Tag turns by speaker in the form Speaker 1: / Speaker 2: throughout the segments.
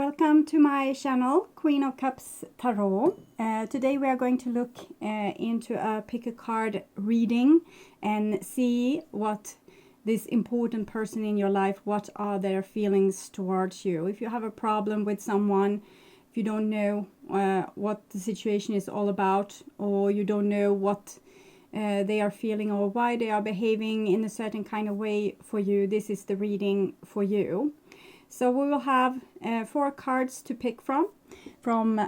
Speaker 1: Welcome to my channel, Queen of Cups Tarot. Today we are going to look into a pick a card reading and see what this important person in your life, what are their feelings towards you. If you have a problem with someone, if you don't know what the situation is all about, or you don't know what they are feeling or why they are behaving in a certain kind of way for you, this is the reading for you. So we will have 4 cards to pick from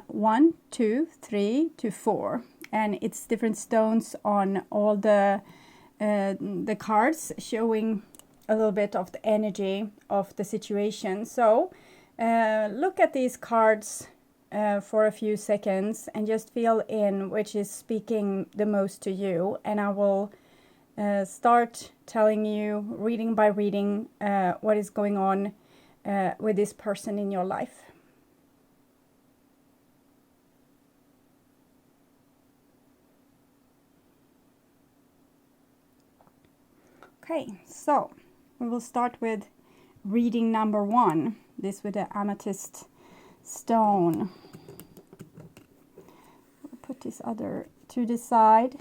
Speaker 1: 1, 2, 3 to 4, and it's different stones on all the cards, showing a little bit of the energy of the situation. So look at these cards for a few seconds and just feel in which is speaking the most to you, and I will start telling you reading by reading what is going on with this person in your life. Okay, so we will start with reading number 1, this with the amethyst stone. We'll put this other to the side.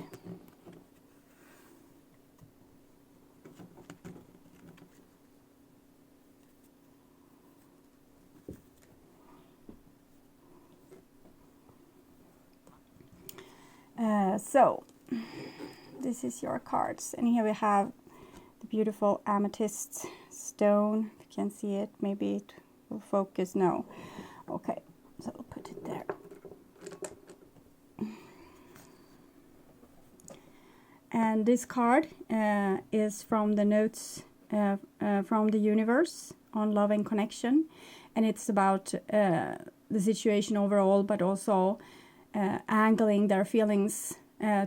Speaker 1: So this is your cards, and here we have the beautiful amethyst stone. If you can see it, maybe it will focus. No. Okay, so we'll put it there. And this card is from the notes from the universe on love and connection, and it's about the situation overall, but also angling their feelings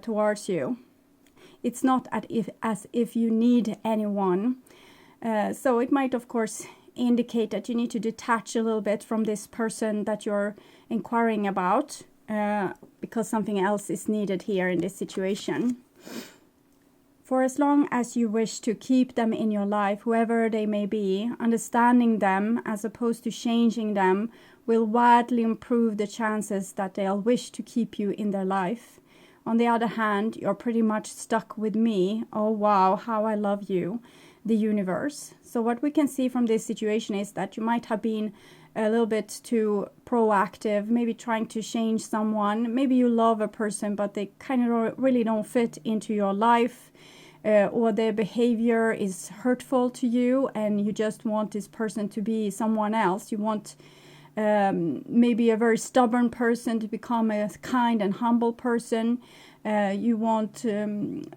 Speaker 1: towards you. It's not as if you need anyone. So it might, of course, indicate that you need to detach a little bit from this person that you're inquiring about, because something else is needed here in this situation. For as long as you wish to keep them in your life, whoever they may be, understanding them as opposed to changing them will wildly improve the chances that they'll wish to keep you in their life. On the other hand, you're pretty much stuck with me. Oh wow, how I love you, the universe. So what we can see from this situation is that you might have been a little bit too proactive, maybe trying to change someone. Maybe you love a person, but they kind of really don't fit into your life, or their behavior is hurtful to you, and you just want this person to be someone else. You want maybe a very stubborn person to become a kind and humble person. You want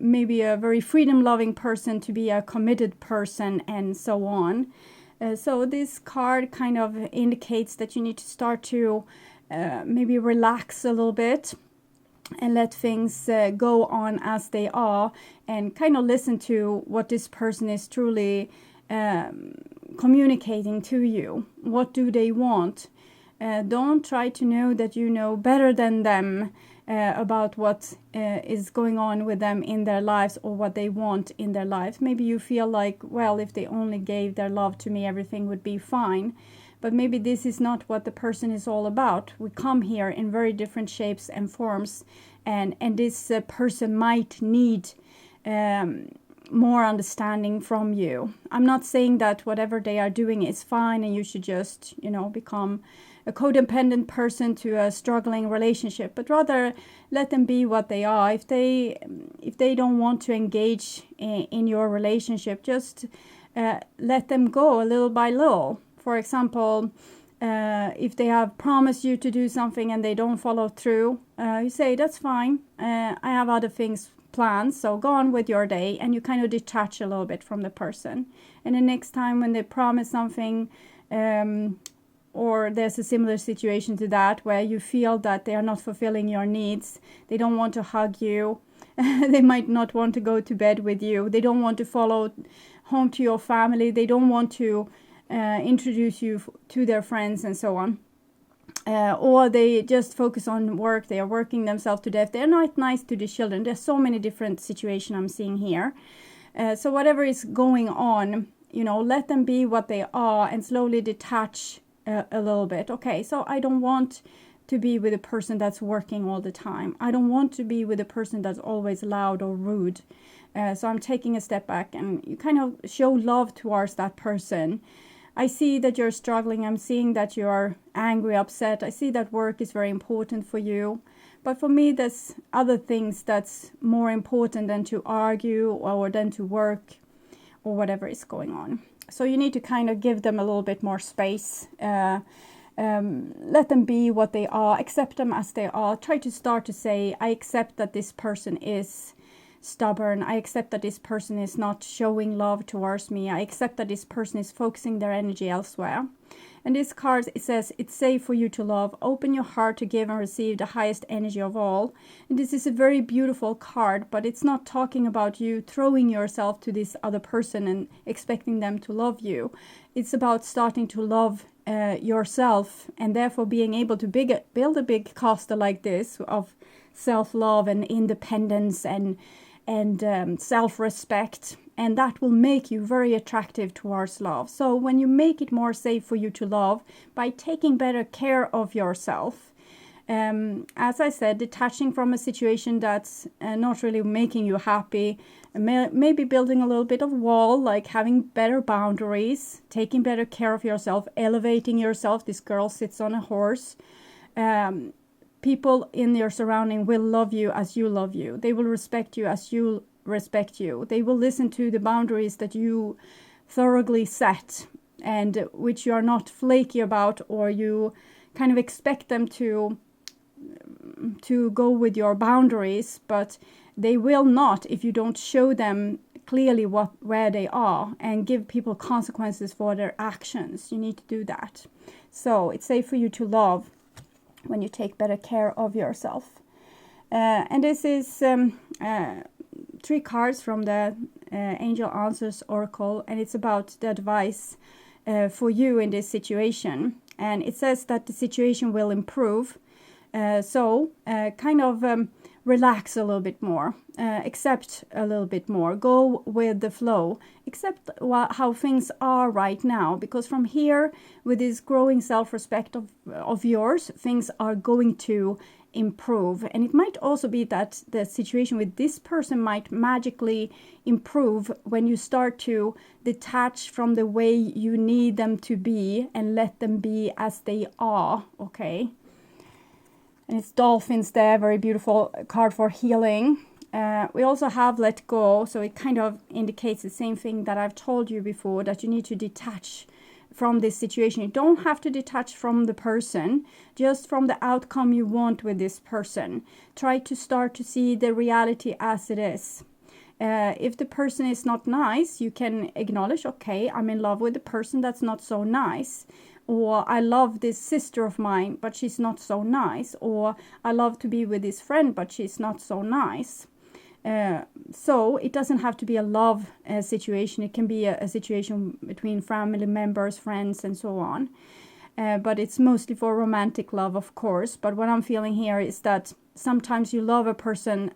Speaker 1: maybe a very freedom-loving person to be a committed person, and so on. So this card kind of indicates that you need to start to maybe relax a little bit and let things go on as they are, and kind of listen to what this person is truly communicating to you. What do they want? Don't try to know that you know better than them about what is going on with them in their lives, or what they want in their lives. Maybe you feel like, well, if they only gave their love to me, everything would be fine. But maybe this is not what the person is all about. We come here in very different shapes and forms, and this person might need more understanding from you. I'm not saying that whatever they are doing is fine and you should just, become a codependent person to a struggling relationship, but rather let them be what they are. If they don't want to engage in your relationship, just let them go a little by little. For example, if they have promised you to do something and they don't follow through, you say, that's fine, I have other things planned, so go on with your day, and you kind of detach a little bit from the person. And the next time when they promise something, or there's a similar situation to that where you feel that they are not fulfilling your needs, they don't want to hug you, they might not want to go to bed with you, they don't want to follow home to your family, they don't want to introduce you to their friends, and so on. Or they just focus on work, they are working themselves to death, they're not nice to the children. There's so many different situations I'm seeing here. So whatever is going on, let them be what they are, and slowly detach a little bit. Okay, so I don't want to be with a person that's working all the time. I don't want to be with a person that's always loud or rude. So I'm taking a step back, and you kind of show love towards that person. I see that you're struggling. I'm seeing that you're angry, upset. I see that work is very important for you. But for me, there's other things that's more important than to argue or than to work or whatever is going on. So you need to kind of give them a little bit more space. Let them be what they are. Accept them as they are. Try to start to say, I accept that this person is stubborn. I accept that this person is not showing love towards me. I accept that this person is focusing their energy elsewhere. And this card, it says, it's safe for you to love. Open your heart to give and receive the highest energy of all. And this is a very beautiful card, but it's not talking about you throwing yourself to this other person and expecting them to love you. It's about starting to love yourself, and therefore being able to build a big castle like this of self-love and independence and self-respect, and that will make you very attractive towards love. So when you make it more safe for you to love by taking better care of yourself, as I said, detaching from a situation that's not really making you happy, maybe building a little bit of wall, like having better boundaries, taking better care of yourself, elevating yourself. This girl sits on a horse. People in your surrounding will love you as you love you. They will respect you as you respect you. They will listen to the boundaries that you thoroughly set, and which you are not flaky about, or you kind of expect them to go with your boundaries, but they will not if you don't show them clearly where they are and give people consequences for their actions. You need to do that. So it's safe for you to love when you take better care of yourself. And this is 3 cards from the Angel Answers Oracle, and it's about the advice for you in this situation. And it says that the situation will improve. So kind of relax a little bit more, accept a little bit more, go with the flow, accept how things are right now, because from here, with this growing self-respect of yours, things are going to improve. And it might also be that the situation with this person might magically improve when you start to detach from the way you need them to be and let them be as they are. Okay. And it's dolphins there, very beautiful card for healing. We also have let go, so it kind of indicates the same thing that I've told you before, that you need to detach from this situation. You don't have to detach from the person, just from the outcome you want with this person. Try to start to see the reality as it is. If the person is not nice, you can acknowledge, okay, I'm in love with the person that's not so nice. Or I love this sister of mine, but she's not so nice. Or I love to be with this friend, but she's not so nice. So it doesn't have to be a love situation. It can be a situation between family members, friends, and so on. But it's mostly for romantic love, of course. But what I'm feeling here is that sometimes you love a person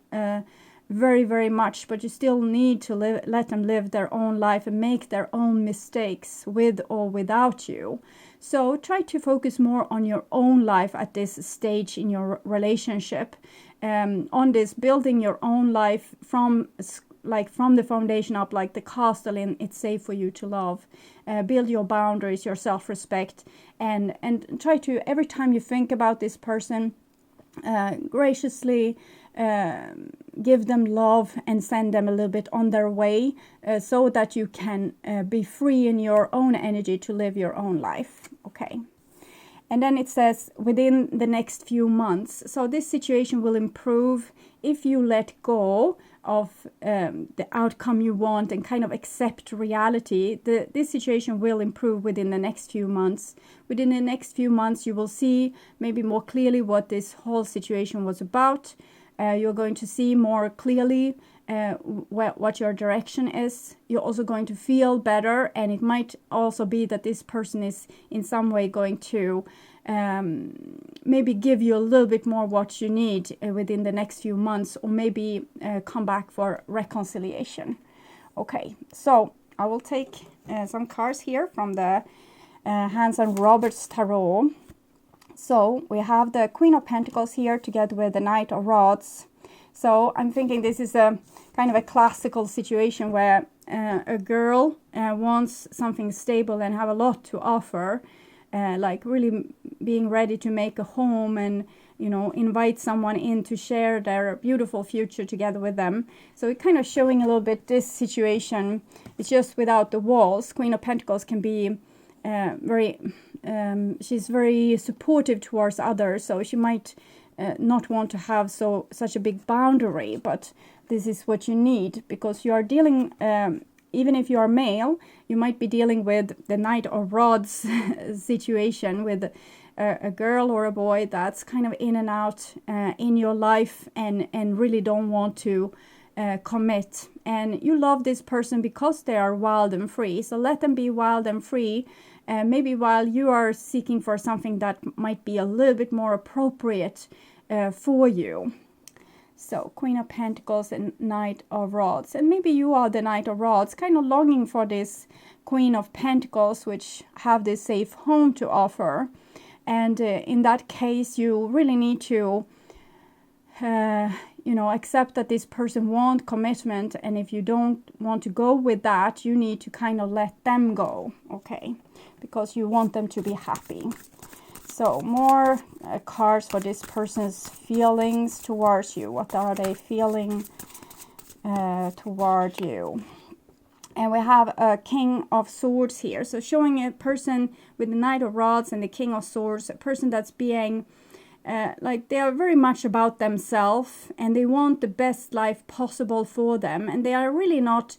Speaker 1: very, very much, but you still need to let them live their own life and make their own mistakes with or without you. So try to focus more on your own life at this stage in your relationship, on this building your own life from the foundation up, like the castle in It's Safe for You to Love. Build your boundaries, your self-respect, and try to, every time you think about this person, graciously give them love and send them a little bit on their way, so that you can be free in your own energy to live your own life. Okay. And then it says within the next few months. So this situation will improve if you let go of the outcome you want and kind of accept reality. This situation will improve within the next few months. Within the next few months, you will see maybe more clearly what this whole situation was about. You're going to see more clearly what your direction is. You're also going to feel better, and it might also be that this person is in some way going to maybe give you a little bit more what you need within the next few months, or maybe come back for reconciliation. Okay, so I will take some cards here from the Hanson-Roberts Tarot. So we have the Queen of Pentacles here together with the Knight of Rods. So I'm thinking this is a kind of a classical situation where a girl wants something stable and have a lot to offer, like really being ready to make a home and, you know, invite someone in to share their beautiful future together with them. So it's kind of showing a little bit this situation. It's just without the walls. Queen of Pentacles can be she's very supportive towards others, so she might not want to have such a big boundary, but this is what you need, because you are dealing, even if you are male, you might be dealing with the Knight of Rods situation with a girl or a boy that's kind of in and out in your life and really don't want to commit. And you love this person because they are wild and free, so let them be wild and free. Maybe while you are seeking for something that might be a little bit more appropriate for you. So Queen of Pentacles and Knight of Rods. And maybe you are the Knight of Rods, kind of longing for this Queen of Pentacles, which have this safe home to offer. And in that case, you really need to, you know, accept that this person wants commitment. And if you don't want to go with that, you need to kind of let them go, okay? Because you want them to be happy. So more cards for this person's feelings towards you. What are they feeling toward you? And we have a King of Swords here. So showing a person with the Knight of Rods and the King of Swords, a person that's being like they are very much about themselves and they want the best life possible for them. And they are really not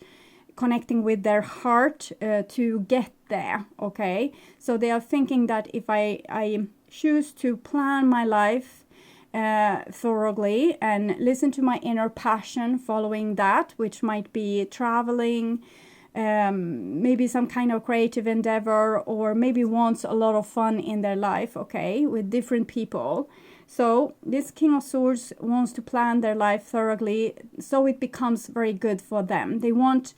Speaker 1: connecting with their heart to get there, okay? So they are thinking that if I choose to plan my life thoroughly and listen to my inner passion following that, which might be traveling, maybe some kind of creative endeavor, or maybe wants a lot of fun in their life, okay, with different people. So this King of Swords wants to plan their life thoroughly so it becomes very good for them. They want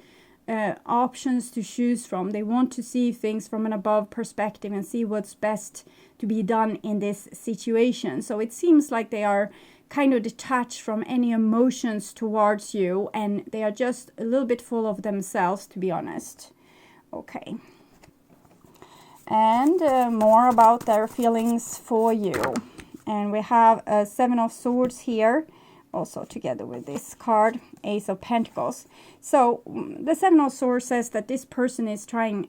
Speaker 1: options to choose from. They want to see things from an above perspective and see what's best to be done in this situation. So it seems like they are kind of detached from any emotions towards you, and they are just a little bit full of themselves, to be honest. Okay. And more about their feelings for you. And we have a Seven of Swords here, also together with this card, Ace of Pentacles. So the Seven of Swords says that this person is trying,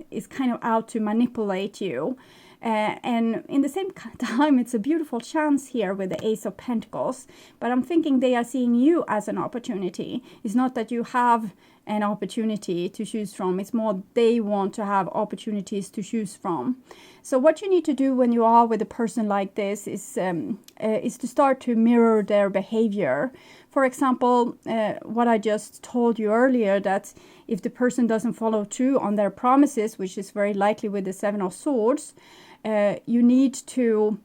Speaker 1: is kind of out to manipulate you. And in the same time, it's a beautiful chance here with the Ace of Pentacles. But I'm thinking they are seeing you as an opportunity. It's not that you have an opportunity to choose from. It's more they want to have opportunities to choose from. So what you need to do when you are with a person like this is to start to mirror their behavior. For example, what I just told you earlier, that if the person doesn't follow through on their promises, which is very likely with the Seven of Swords, you need to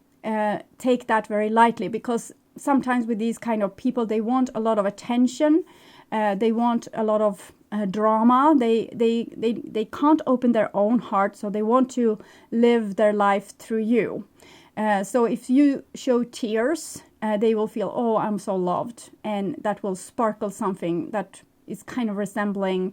Speaker 1: take that very lightly, because sometimes with these kind of people, they want a lot of attention. They want a lot of drama. They can't open their own heart, so they want to live their life through you. So if you show tears, they will feel, oh, I'm so loved, and that will sparkle something that is kind of resembling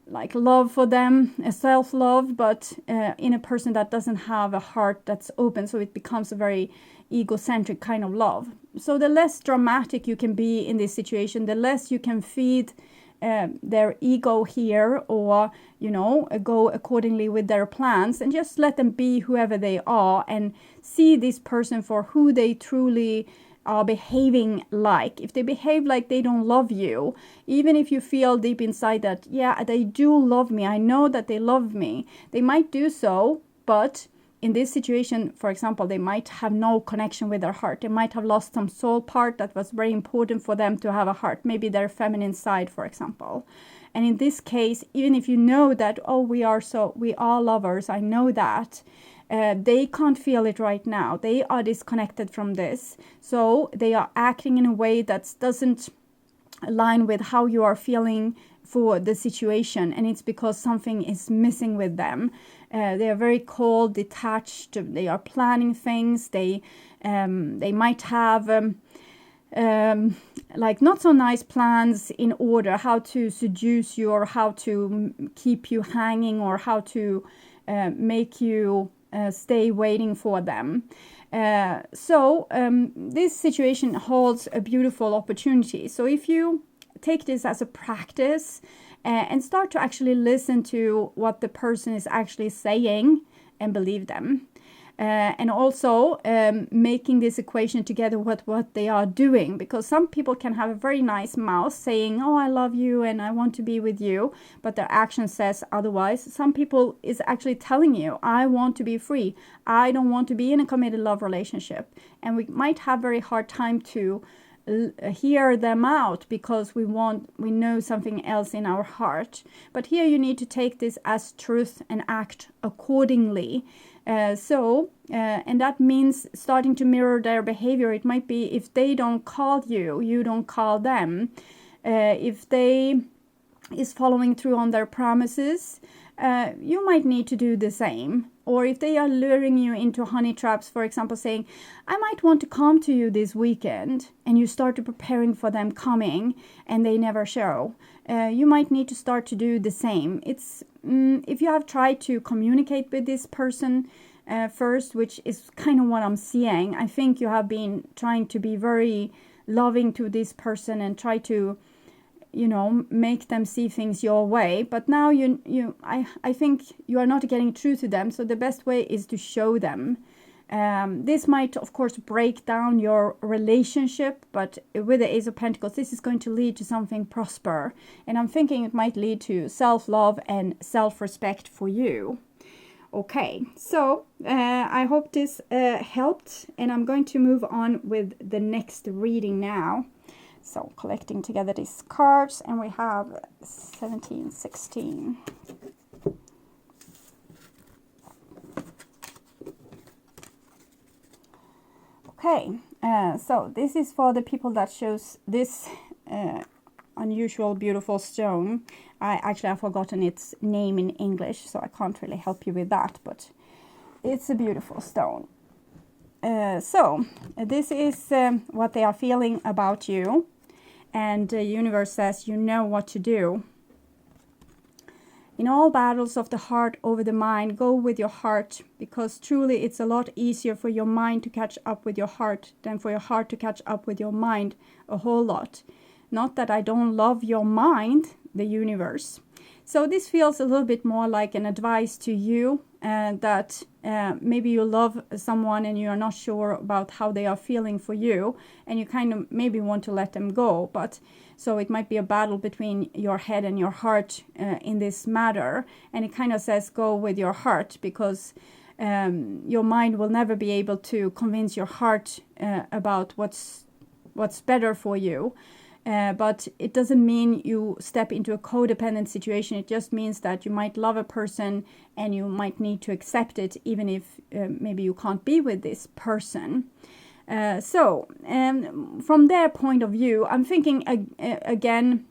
Speaker 1: like love for them, a self-love, but in a person that doesn't have a heart that's open, so it becomes a very egocentric kind of love. So the less dramatic you can be in this situation, the less you can feed their ego here, or, you know, go accordingly with their plans, and just let them be whoever they are and see this person for who they truly are behaving like. If they behave like they don't love you, even if you feel deep inside that, yeah, they do love me, I know that they love me, they might do so, but in this situation, for example, they might have no connection with their heart. They might have lost some soul part that was very important for them to have a heart, maybe their feminine side, for example. And in this case, even if you know that, oh, we are lovers, I know that, they can't feel it right now. They are disconnected from this. So they are acting in a way that doesn't align with how you are feeling for the situation, and it's because something is missing with them. They are very cold, detached. They are planning things. They might have like not so nice plans in order how to seduce you, or how to keep you hanging, or how to make you stay waiting for them. So this situation holds a beautiful opportunity. So if you take this as a practice and start to actually listen to what the person is actually saying and believe them. And also making this equation together with what they are doing, because some people can have a very nice mouth saying, oh, I love you and I want to be with you, but their action says otherwise. Some people is actually telling you, I want to be free, I don't want to be in a committed love relationship, and we might have very hard time to hear them out because we know something else in our heart. But here you need to take this as truth and act accordingly. And that means starting to mirror their behavior. It might be if they don't call you, you don't call them. If they is following through on their promises, you might need to do the same. Or if they are luring you into honey traps, for example, saying, I might want to come to you this weekend, and you start to preparing for them coming and they never show. You might need to start to do the same. It's if you have tried to communicate with this person first, which is kind of what I'm seeing. I think you have been trying to be very loving to this person and try to, make them see things your way. But now I think you are not getting true to them. So the best way is to show them. This might, of course, break down your relationship, but with the Ace of Pentacles, this is going to lead to something prosper. And I'm thinking it might lead to self-love and self-respect for you. Okay, so I hope this helped, and I'm going to move on with the next reading now. So collecting together these cards, and we have 17, 16. Okay, so this is for the people that chose this unusual, beautiful stone. I've forgotten its name in English, so I can't really help you with that, but it's a beautiful stone. So this is what they are feeling about you, and the universe says you know what to do. In all battles of the heart over the mind, go with your heart, because truly it's a lot easier for your mind to catch up with your heart than for your heart to catch up with your mind, a whole lot. Not that I don't love your mind, the universe. So this feels a little bit more like an advice to you, that maybe you love someone and you are not sure about how they are feeling for you, and you kind of maybe want to let them go. But so it might be a battle between your head and your heart in this matter. And it kind of says go with your heart, because your mind will never be able to convince your heart about what's better for you. But it doesn't mean you step into a codependent situation. It just means that you might love a person and you might need to accept it, even if maybe you can't be with this person. So from their point of view, I'm thinking again,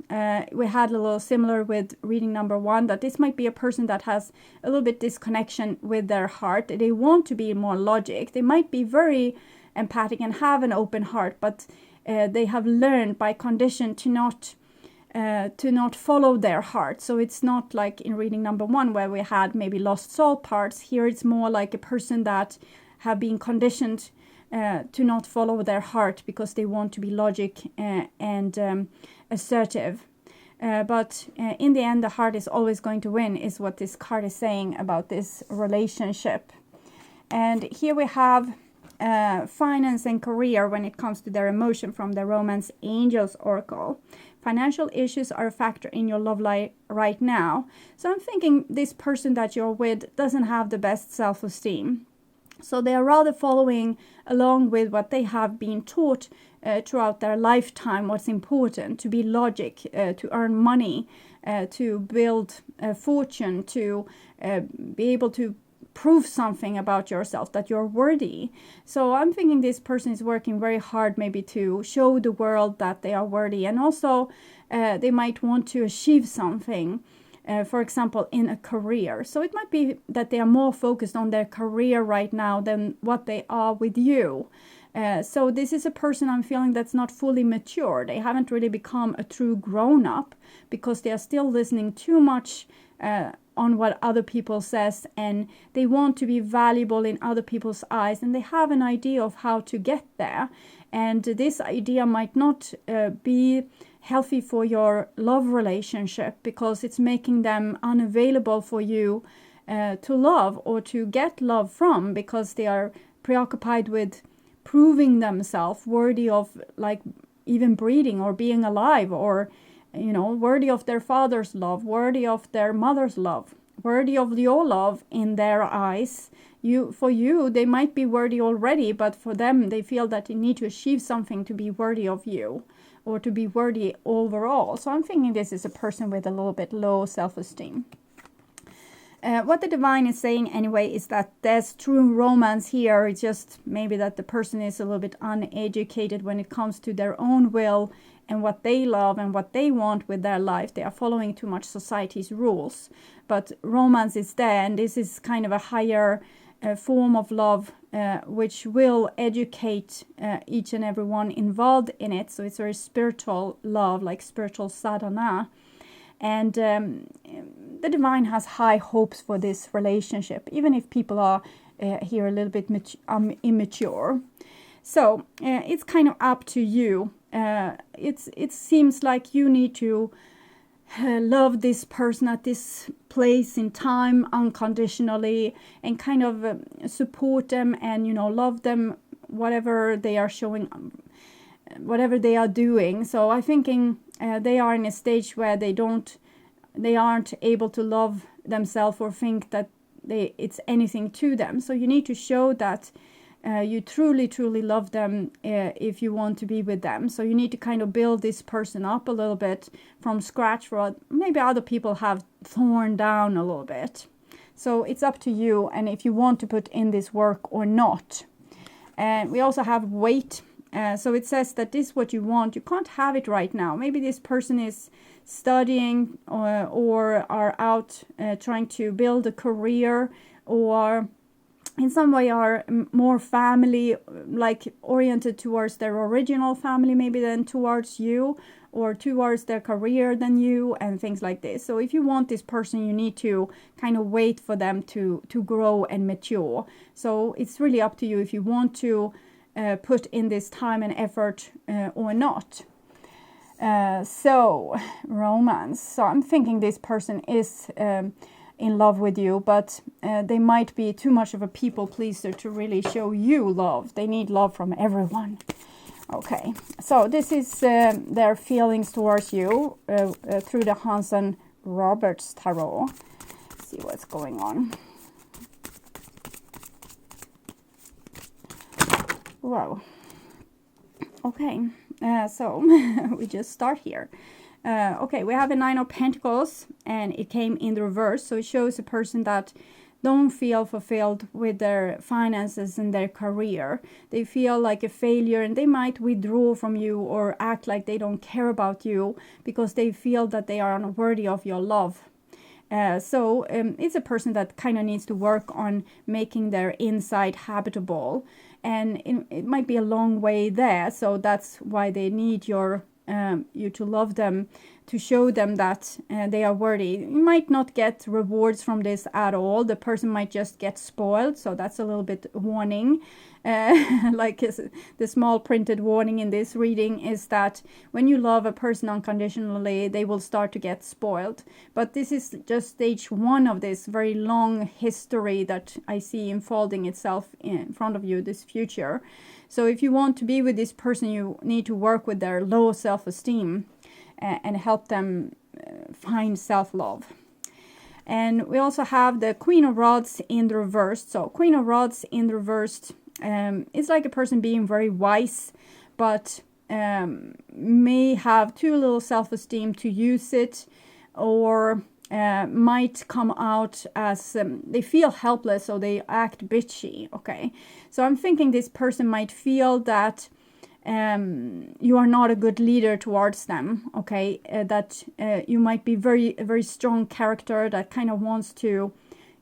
Speaker 1: we had a little similar with reading number 1, that this might be a person that has a little bit disconnection with their heart. They want to be more logic. They might be very empathic and have an open heart, but they have learned by condition to not follow their heart. So it's not like in reading number 1 where we had maybe lost soul parts. Here it's more like a person that have been conditioned to not follow their heart because they want to be logic and assertive. But in the end, the heart is always going to win, is what this card is saying about this relationship. And here we have finance and career when it comes to their emotion from the Romance Angels Oracle. Financial issues are a factor in your love life right now. So I'm thinking this person that you're with doesn't have the best self-esteem. So they are rather following along with what they have been taught throughout their lifetime, what's important, to be logic, to earn money, to build a fortune, to be able to prove something about yourself, that you're worthy. So I'm thinking this person is working very hard maybe to show the world that they are worthy, and also they might want to achieve something, for example, in a career. So it might be that they are more focused on their career right now than what they are with you. So this is a person I'm feeling that's not fully mature. They haven't really become a true grown-up because they are still listening too much on what other people says, and they want to be valuable in other people's eyes, and they have an idea of how to get there. And this idea might not be healthy for your love relationship because it's making them unavailable for you to love or to get love from, because they are preoccupied with proving themselves worthy of like even breathing or being alive, or worthy of their father's love, worthy of their mother's love, worthy of your love in their eyes. For you, they might be worthy already, but for them, they feel that they need to achieve something to be worthy of you, or to be worthy overall. So I'm thinking this is a person with a little bit low self-esteem. What the divine is saying anyway is that there's true romance here. It's just maybe that the person is a little bit uneducated when it comes to their own will and what they love and what they want with their life. They are following too much society's rules. But romance is there, and this is kind of a higher form of love which will educate each and everyone involved in it. So it's very spiritual love, like spiritual sadhana. And the divine has high hopes for this relationship, even if people are here a little bit immature. So it's kind of up to you. It seems like you need to love this person at this place in time unconditionally, and kind of support them and love them whatever they are showing, whatever they are doing. So I'm thinking they are in a stage where they aren't able to love themselves or think that it's anything to them. So you need to show that you truly love them if you want to be with them. So you need to kind of build this person up a little bit from scratch, for maybe other people have torn down a little bit. So it's up to you, and if you want to put in this work or not. And we also have weight. So it says that this is what you want. You can't have it right now. Maybe this person is studying or are out trying to build a career, or in some way are more family like oriented towards their original family maybe than towards you, or towards their career than you, and things like this. So if you want this person, you need to kind of wait for them to grow and mature. So it's really up to you if you want to put in this time and effort or not. So romance. So I'm thinking this person is in love with you, but they might be too much of a people pleaser to really show you love. They need love from everyone. Okay, so this is their feelings towards you through the Hanson-Roberts Tarot. Let's see what's going on. Wow. Okay, so we just start here. Okay, we have a 9 of Pentacles, and it came in the reverse. So it shows a person that don't feel fulfilled with their finances and their career. They feel like a failure, and they might withdraw from you or act like they don't care about you because they feel that they are unworthy of your love. So it's a person that kind of needs to work on making their inside habitable. And it might be a long way there. So that's why they need you to love them, to show them that they are worthy. You might not get rewards from this at all. The person might just get spoiled. So that's a little bit warning. Like the small printed warning in this reading is that when you love a person unconditionally, they will start to get spoiled. But this is just stage 1 of this very long history that I see unfolding itself in front of you, this future. So if you want to be with this person, you need to work with their low self-esteem and help them find self-love. And we also have the Queen of Rods in the reverse. So Queen of Rods in the reverse, it's like a person being very wise, but may have too little self-esteem to use it, or might come out as they feel helpless, so they act bitchy. Okay, so I'm thinking this person might feel that you are not a good leader towards them. Okay, that you might be a very strong character that kind of wants to,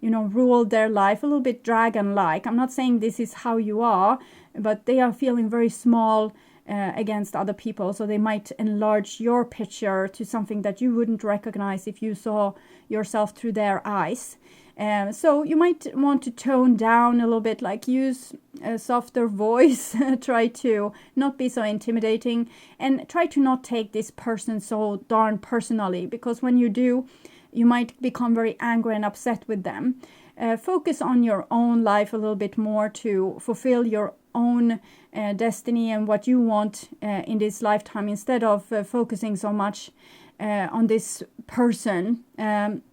Speaker 1: you know, rule their life, a little bit dragon-like. I'm not saying this is how you are, but they are feeling very small against other people, so they might enlarge your picture to something that you wouldn't recognize if you saw yourself through their eyes. So you might want to tone down a little bit, like use a softer voice, try to not be so intimidating, and try to not take this person so darn personally, because when you do, you might become very angry and upset with them. Focus on your own life a little bit more to fulfill your own destiny and what you want in this lifetime, instead of focusing so much on this person.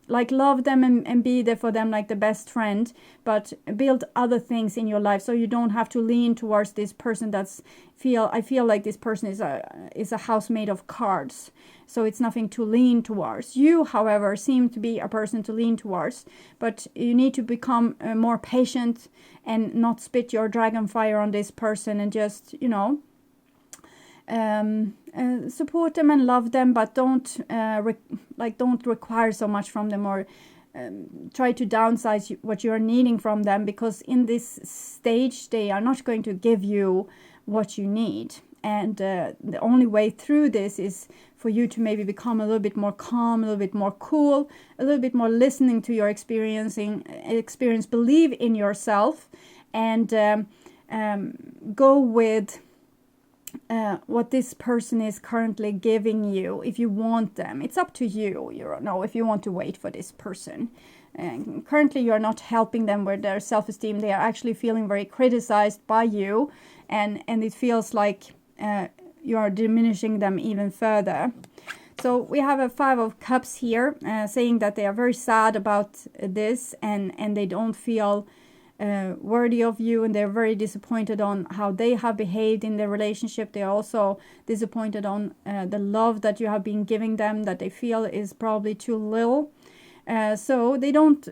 Speaker 1: Like love them and be there for them like the best friend, but build other things in your life, so you don't have to lean towards this person I feel like this person is a house made of cards, so it's nothing to lean towards. You, however, seem to be a person to lean towards, but you need to become more patient and not spit your dragon fire on this person, and just, you know, support them and love them, but don't require so much from them, or try to downsize what you are needing from them, because in this stage they are not going to give you what you need. And the only way through this is for you to maybe become a little bit more calm, a little bit more cool, a little bit more listening to your experience, believe in yourself, and go with what this person is currently giving you. If you want them, it's up to you. You don't know if you want to wait for this person. Currently you're not helping them with their self-esteem. They are actually feeling very criticized by you, and it feels like you are diminishing them even further. So we have a 5 of Cups here, saying that they are very sad about this, and they don't feel worthy of you, and they're very disappointed on how they have behaved in their relationship. They're also disappointed on the love that you have been giving them, that they feel is probably too little. So they don't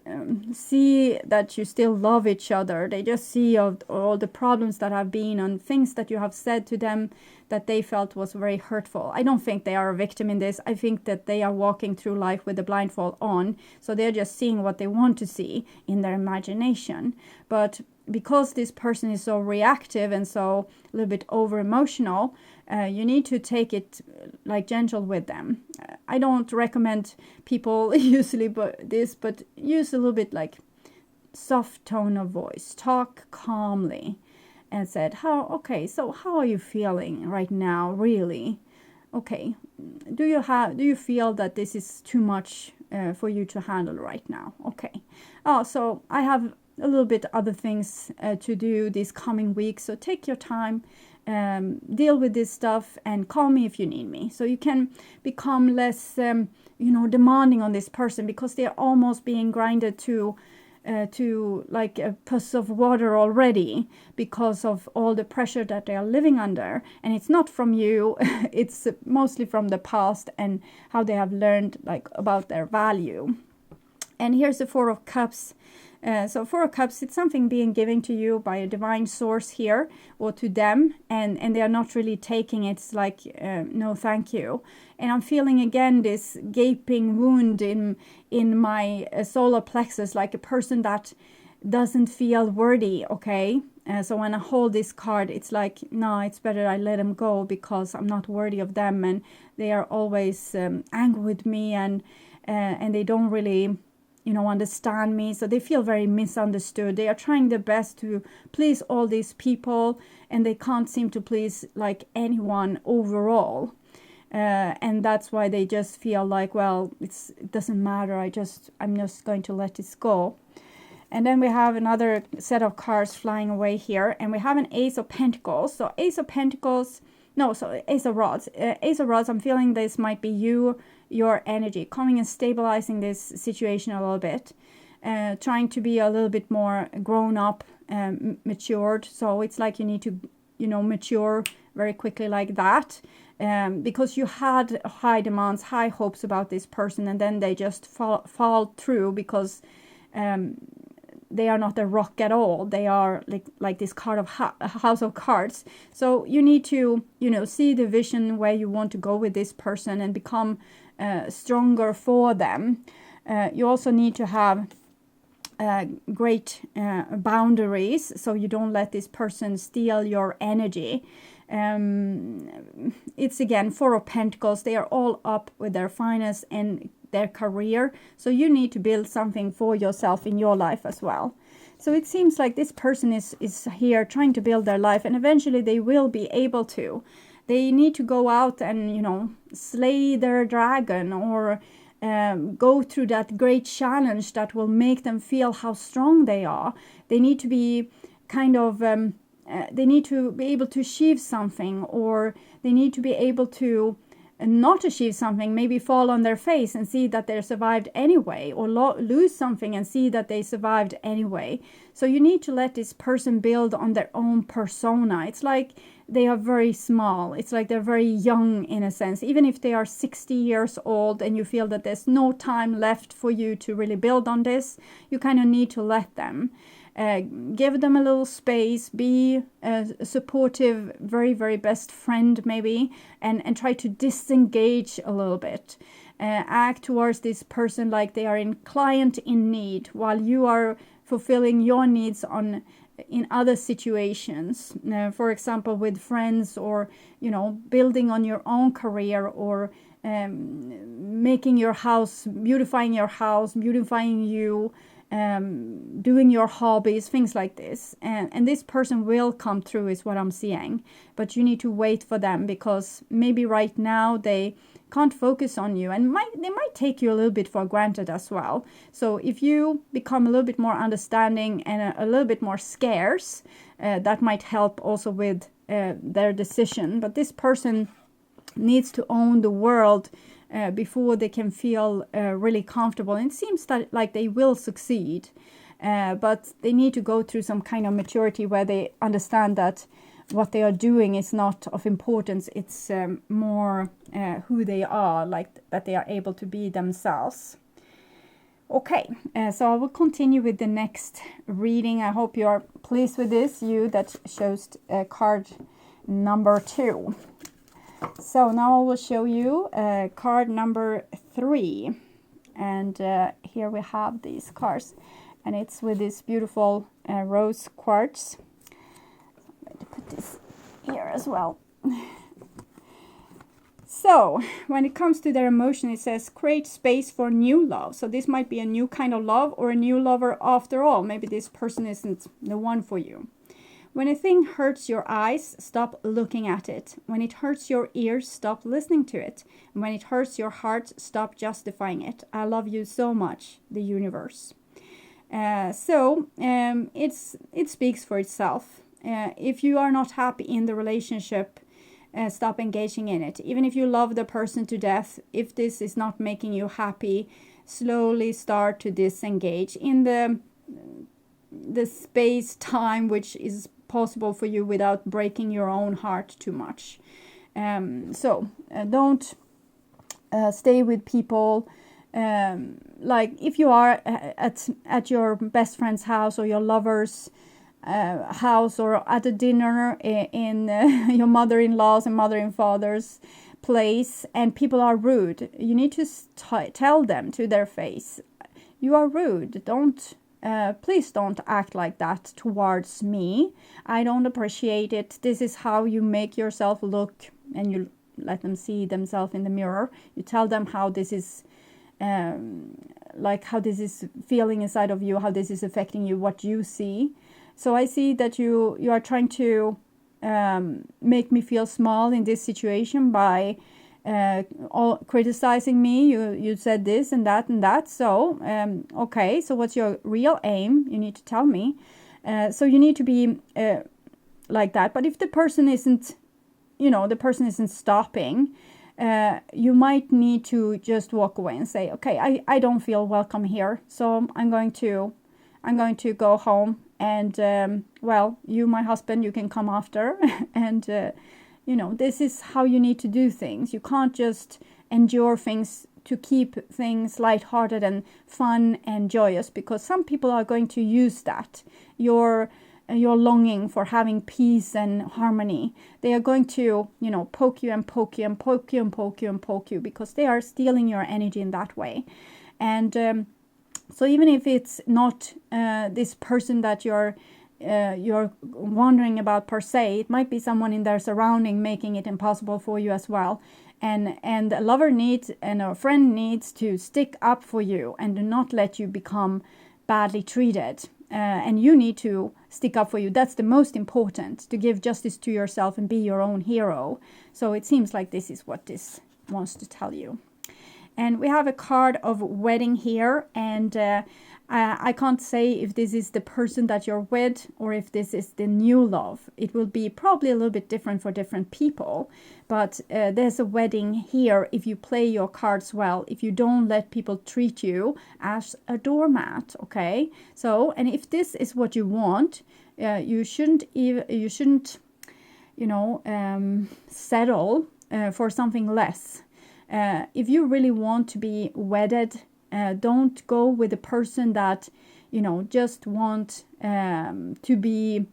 Speaker 1: see that you still love each other. They just see all the problems that have been, and things that you have said to them that they felt was very hurtful. I don't think they are a victim in this. I think that they are walking through life with the blindfold on, so they're just seeing what they want to see in their imagination. But because this person is so reactive and so a little bit over emotional, you need to take it like gentle with them. I don't recommend people usually but use a little bit like soft tone of voice. Talk calmly and said, so how are you feeling right now, really? Okay, do you feel that this is too much for you to handle right now? Okay. Oh, so I have a little bit other things to do this coming week, so take your time, deal with this stuff, and call me if you need me. So you can become less demanding on this person, because they're almost being grinded to like a puss of water already, because of all the pressure that they are living under. And it's not from you, it's mostly from the past and how they have learned like about their value. And here's the 4 of Cups. So 4 of Cups, it's something being given to you by a divine source here, or to them, and they are not really taking it. It's like, no thank you. And I'm feeling again this gaping wound in my solar plexus, like a person that doesn't feel worthy. Okay, so when I hold this card, it's like, no, it's better I let them go, because I'm not worthy of them, and they are always angry with me, and they don't really understand me, so they feel very misunderstood. They are trying their best to please all these people, and they can't seem to please like anyone overall, and that's why they just feel like, well, it doesn't matter, I'm just going to let this go. And then we have another set of cards flying away here, and we have an Ace of Pentacles. So Ace of Pentacles, no, so Ace of Rods. Ace of Rods, I'm feeling this might be your energy coming and stabilizing this situation a little bit, trying to be a little bit more grown up, matured. So it's like you need to mature very quickly like that, because you had high demands, high hopes about this person, and then they just fall through because they are not a rock at all. They are like this card of a house of cards. So you need to, see the vision where you want to go with this person and become stronger for them. You also need to have great boundaries, so you don't let this person steal your energy. It's again 4 of Pentacles. They are all up with their finance and their career, so you need to build something for yourself in your life as well. So it seems like this person is here trying to build their life, and eventually they will be able to. They need to go out and slay their dragon, or go through that great challenge that will make them feel how strong they are. They need to be they need to be able to achieve something, or they need to be able to not achieve something, maybe fall on their face and see that they survived anyway, or lose something and see that they survived anyway. So you need to let this person build on their own persona. It's like they are very small. It's like they're very young in a sense. Even if they are 60 years old and you feel that there's no time left for you to really build on this, you kind of need to let them. Give them a little space, be a supportive, very, very best friend maybe, and try to disengage a little bit. Act towards this person like they are in client in need, while you are fulfilling your needs in other situations. For example, with friends, or, building on your own career, or making your house, beautifying you, doing your hobbies, things like this, and this person will come through is what I'm seeing. But you need to wait for them, because maybe right now they can't focus on you, and they might take you a little bit for granted as well. So if you become a little bit more understanding and a little bit more scarce, that might help also with their decision. But this person needs to own the world before they can feel really comfortable. And it seems that like they will succeed, but they need to go through some kind of maturity where they understand that what they are doing is not of importance. It's more who they are, like that they are able to be themselves. Okay, so I will continue with the next reading. I hope you are pleased with this, you that chose card number 2. So now I will show you card number 3, and here we have these cards, and it's with this beautiful Rose Quartz. I'm going to put this here as well. So when it comes to their emotion, it says create space for new love. So this might be a new kind of love, or a new lover after all. Maybe this person isn't the one for you. When a thing hurts your eyes, stop looking at it. When it hurts your ears, stop listening to it. And when it hurts your heart, stop justifying it. I love you so much, the universe. It speaks for itself. If you are not happy in the relationship, stop engaging in it. Even if you love the person to death, if this is not making you happy, slowly start to disengage in the space time which is possible for you without breaking your own heart too much. Don't stay with people. Like if you are at your best friend's house, or your lover's house, or at a dinner in your mother-in-law's and mother-in-father's place, and people are rude, you need to tell them to their face, you are rude. Please don't act like that towards me. I don't appreciate it. This is how you make yourself look, and you let them see themselves in the mirror. You tell them how this is how this is feeling inside of you, how this is affecting you, what you see. So I see that you are trying to make me feel small in this situation by all criticizing me. You said this and that and that. So okay, so what's your real aim? You need to tell me. So you need to be like that. But if the person isn't stopping, you might need to just walk away and say, okay, I don't feel welcome here, so I'm going to go home, and you, my husband, you can come after, and you know, this is how you need to do things. You can't just endure things to keep things lighthearted and fun and joyous, because some people are going to use that. Your longing for having peace and harmony. They are going to, you know, poke you and poke you and poke you and poke you and poke you, because they are stealing your energy in that way. And so even if it's not this person that you're wondering about per se, it might be someone in their surrounding making it impossible for you as well. And a lover needs, and a friend needs to stick up for you and do not let you become badly treated. And you need to stick up for you. That's the most important, to give justice to yourself and be your own hero. So it seems like this is what this wants to tell you. And we have a card of wedding here, and I can't say if this is the person that you're with or if this is the new love. It will be probably a little bit different for different people, but there's a wedding here if you play your cards well, if you don't let people treat you as a doormat, okay? So, and if this is what you want, you shouldn't, you know, settle for something less. If you really want to be wedded, don't go with a person that, you know, just want to be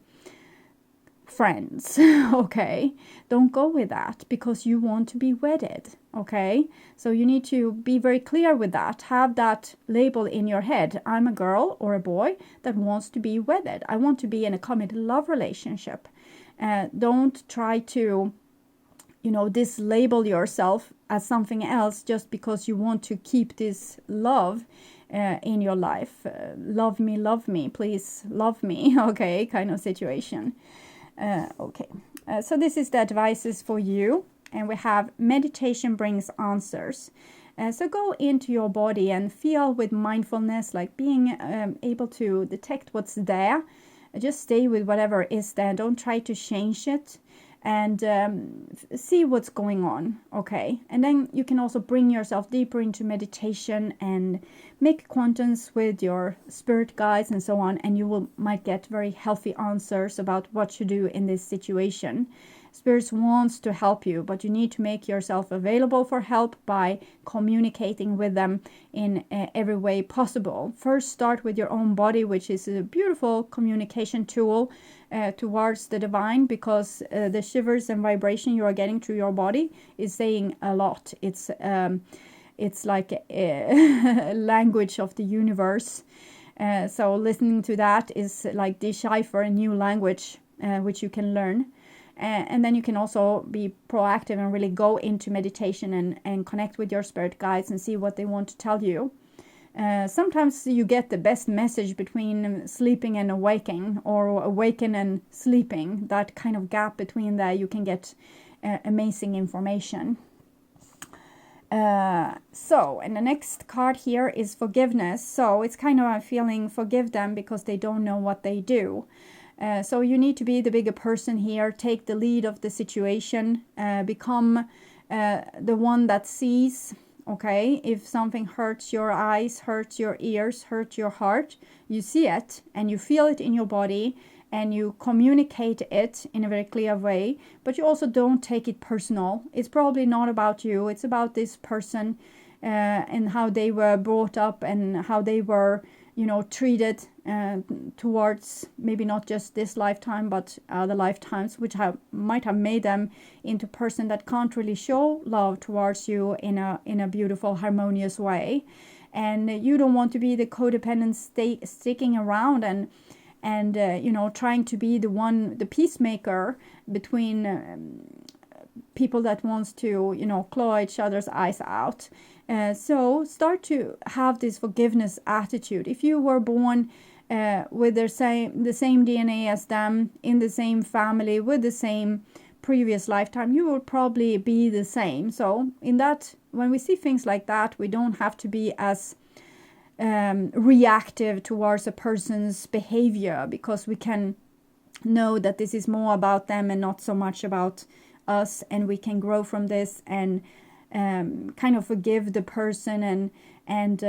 Speaker 1: friends, okay? Don't go with that, because you want to be wedded, okay? So you need to be very clear with that. Have that label in your head. I'm a girl or a boy that wants to be wedded. I want to be in a committed love relationship. Don't try to, you know, dislabel yourself as something else just because you want to keep this love in your life. Love me, please love me, okay, kind of situation. Okay, so this is the advices for you. And we have meditation brings answers. So go into your body and feel with mindfulness, like being able to detect what's there. Just stay with whatever is there. Don't try to change it. And see what's going on, okay? And then you can also bring yourself deeper into meditation and make contacts with your spirit guides and so on, and you might get very healthy answers about what to do in this situation. Spirits wants to help you, but you need to make yourself available for help by communicating with them in every way possible. First, start with your own body, which is a beautiful communication tool towards the divine, because the shivers and vibration you are getting through your body is saying a lot. It's like a language of the universe. So listening to that is like decipher a new language which you can learn. And then you can also be proactive and really go into meditation and connect with your spirit guides and see what they want to tell you. Sometimes you get the best message between sleeping and awaking, or awaken and sleeping. That kind of gap between there, you can get amazing information. So, and the next card here is forgiveness. So it's kind of a feeling, forgive them because they don't know what they do. So you need to be the bigger person here, take the lead of the situation, become the one that sees, okay? If something hurts your eyes, hurts your ears, hurts your heart, you see it and you feel it in your body and you communicate it in a very clear way, but you also don't take it personal. It's probably not about you, it's about this person and how they were brought up and how they were, you know, treated towards maybe not just this lifetime but other lifetimes, which might have made them into a person that can't really show love towards you in a beautiful, harmonious way. And you don't want to be the codependent sticking around and you know, trying to be the peacemaker between people that wants to, you know, claw each other's eyes out. So start to have this forgiveness attitude. If you were born with the same DNA as them, in the same family, with the same previous lifetime, you will probably be the same. So in that, when we see things like that, we don't have to be as reactive towards a person's behavior, because we can know that this is more about them and not so much about us, and we can grow from this and kind of forgive the person and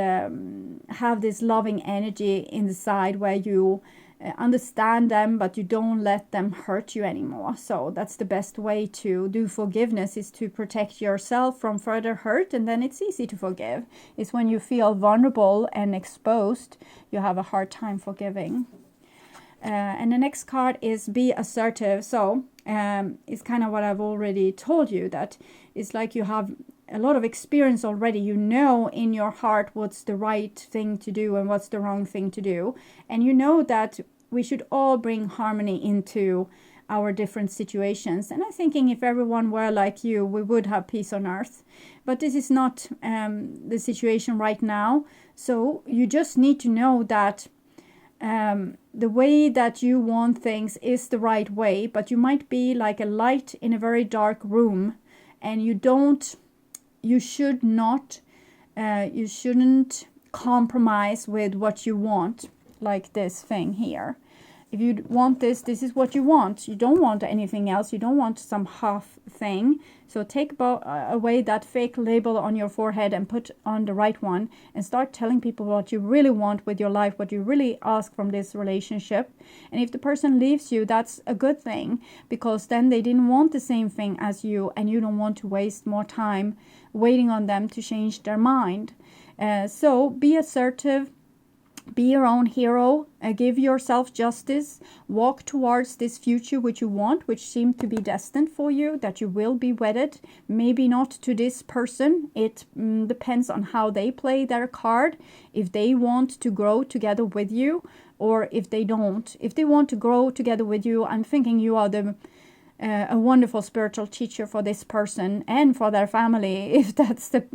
Speaker 1: have this loving energy inside where you understand them, but you don't let them hurt you anymore. So that's the best way to do forgiveness, is to protect yourself from further hurt, and then it's easy to forgive. It's when you feel vulnerable and exposed, you have a hard time forgiving. And the next card is be assertive. So it's kind of what I've already told you, that it's like you have a lot of experience already. You know in your heart what's the right thing to do and what's the wrong thing to do. And you know that we should all bring harmony into our different situations. And I'm thinking if everyone were like you, we would have peace on earth. But this is not the situation right now. So you just need to know that the way that you want things is the right way, but you might be like a light in a very dark room, and you shouldn't compromise with what you want, like this thing here. If you want this is what you want. You don't want anything else. You don't want some half thing. So take away that fake label on your forehead and put on the right one, and start telling people what you really want with your life, what you really ask from this relationship. And if the person leaves you, that's a good thing, because then they didn't want the same thing as you, and you don't want to waste more time waiting on them to change their mind. So be assertive. Be your own hero, give yourself justice, walk towards this future which you want, which seems to be destined for you, that you will be wedded. Maybe not to this person. It depends on how they play their card, if they want to grow together with you or if they don't. If they want to grow together with you, I'm thinking you are a wonderful spiritual teacher for this person and for their family, if that's the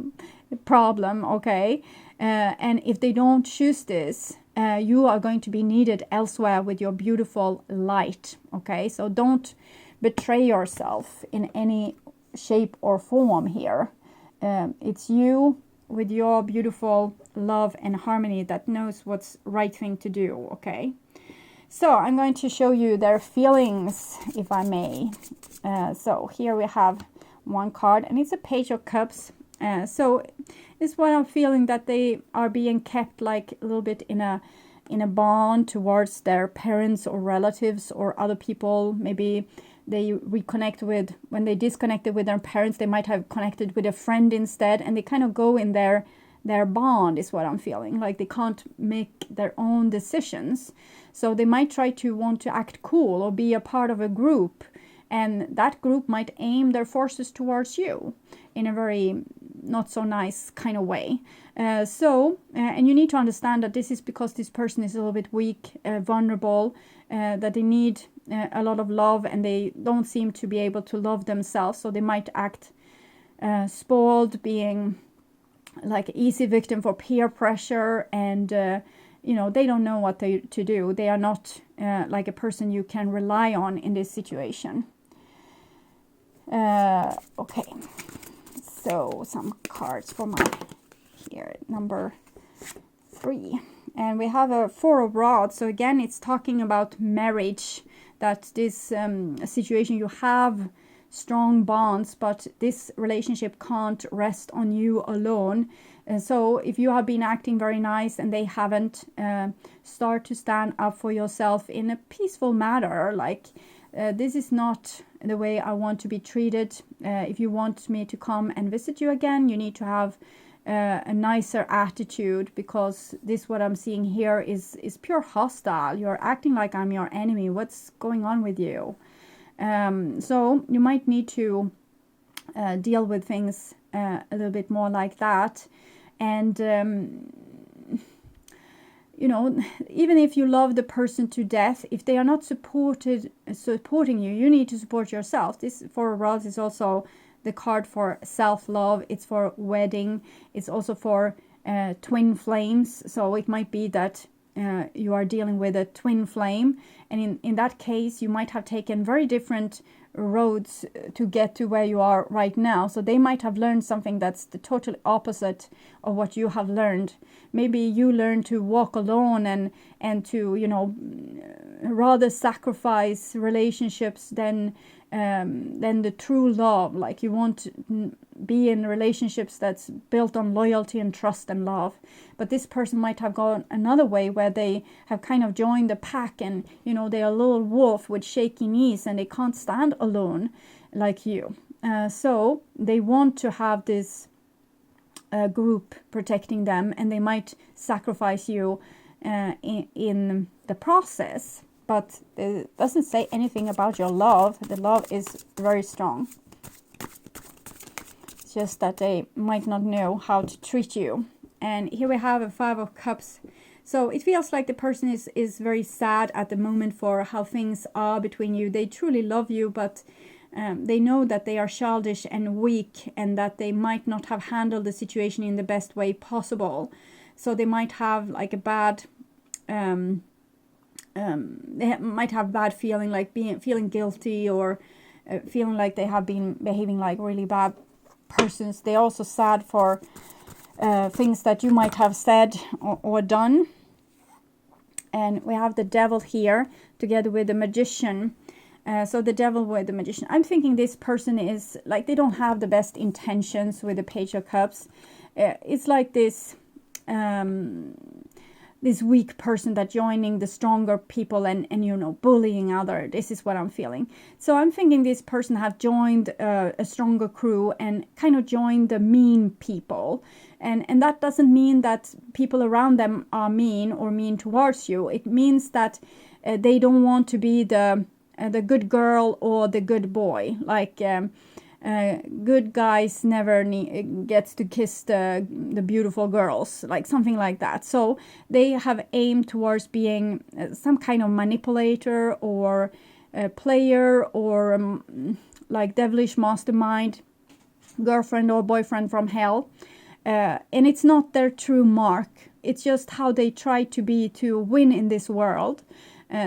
Speaker 1: problem, okay? And if they don't choose this, you are going to be needed elsewhere with your beautiful light, okay? So don't betray yourself in any shape or form here. It's you with your beautiful love and harmony that knows what's right thing to do, okay? So I'm going to show you their feelings, if I may. So here we have one card, and it's a Page of Cups. So it's what I'm feeling, that they are being kept like a little bit in a bond towards their parents or relatives or other people. Maybe they reconnect with, when they disconnected with their parents, they might have connected with a friend instead, and they kind of go in their bond, is what I'm feeling. Like they can't make their own decisions. So they might try to want to act cool or be a part of a group, and that group might aim their forces towards you in a very not so nice kind of way. And you need to understand that this is because this person is a little bit weak, vulnerable, that they need a lot of love, and they don't seem to be able to love themselves. So they might act spoiled, being like an easy victim for peer pressure, and they don't know what to do. They are not like a person you can rely on in this situation. Okay, so some cards for my here, number 3, and we have a 4 of Rods. So again, it's talking about marriage, that this situation, you have strong bonds, but this relationship can't rest on you alone. So if you have been acting very nice and they haven't, start to stand up for yourself in a peaceful manner, like this is not the way I want to be treated. If you want me to come and visit you again, you need to have a nicer attitude, because this, what I'm seeing here, is pure hostile. You're acting like I'm your enemy. What's going on with you? So you might need to deal with things a little bit more like that. And even if you love the person to death, if they are not supporting you, you need to support yourself. This 4 of Rods is also the card for self-love. It's for wedding. It's also for twin flames. So it might be that you are dealing with a twin flame, and in that case you might have taken very different roads to get to where you are right now. So they might have learned something that's the total opposite of what you have learned. Maybe you learn to walk alone and to, you know, rather sacrifice relationships than the true love. Like you want to be in relationships that's built on loyalty and trust and love. But this person might have gone another way where they have kind of joined the pack, and you know, they're a little wolf with shaky knees and they can't stand alone like you. So they want to have this group protecting them, and they might sacrifice you in the process. But it doesn't say anything about your love. The love is very strong. It's just that they might not know how to treat you. And here we have a 5 of Cups. So it feels like the person is very sad at the moment for how things are between you. They truly love you, but they know that they are childish and weak, and that they might not have handled the situation in the best way possible. So they might have like a bad... they might have bad feeling, like feeling guilty, or feeling like they have been behaving like really bad persons. They're also sad for things that you might have said or done. And we have the Devil here together with the Magician. So the Devil with the Magician. I'm thinking this person is like, they don't have the best intentions with the Page of Cups. It's like this this weak person that joining the stronger people and you know, bullying other. This is what I'm feeling. So I'm thinking this person have joined a stronger crew and kind of joined the mean people. And that doesn't mean that people around them are mean or mean towards you. It means that they don't want to be the good girl or the good boy. Like good guys never gets to kiss the beautiful girls, like something like that. So they have aimed towards being some kind of manipulator or a player, or like devilish mastermind, girlfriend or boyfriend from hell. And it's not their true mark. It's just how they try to be to win in this world.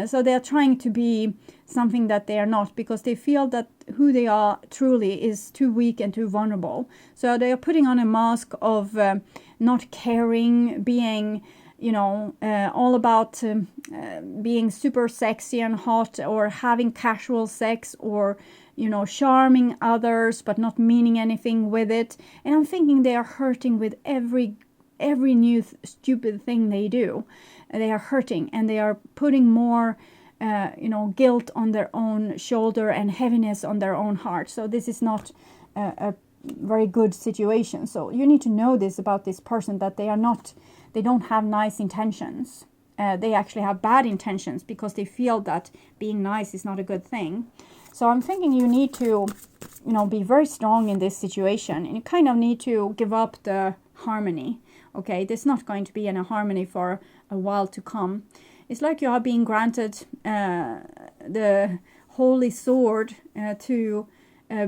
Speaker 1: So they are trying to be something that they are not, because they feel that who they are truly is too weak and too vulnerable. So they are putting on a mask of not caring, being, you know, all about being super sexy and hot, or having casual sex, or, you know, charming others but not meaning anything with it. And I'm thinking they are hurting with every new stupid thing they do. They are hurting, and they are putting more you know, guilt on their own shoulder and heaviness on their own heart. So this is not a very good situation. So you need to know this about this person, that they don't have nice intentions. They actually have bad intentions, because they feel that being nice is not a good thing. So I'm thinking you need to, you know, be very strong in this situation, and you kind of need to give up the harmony. Okay, there's not going to be any harmony for a while to come. It's like you are being granted the holy sword to